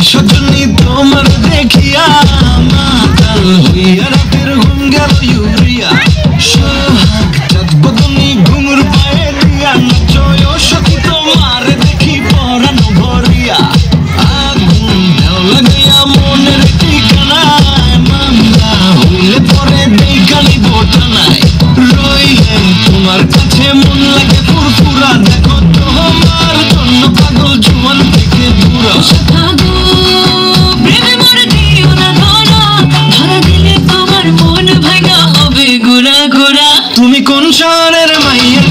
সজনী তোমার দেখিয়া মাতাল হইয়া রাতের ঘুম গেল ইউরিয়া সোহাগ চাঁদ বদনী ঘুঙুর পায়ে দিয়া নাচয় সখী তোমার দেখি পরানো ভরিয়া আগুন দেও লাগাইয়া মনের ঠিকানায় মামলা হইলে পরে দেখালি বোটানায় রইলেন তোমার কাছে মন লাগে ফুরফুরা দেখো তোমার জন্য পাগল জুয়ান থেকে বুড়া তুমি কোন শহরের মাইয়া?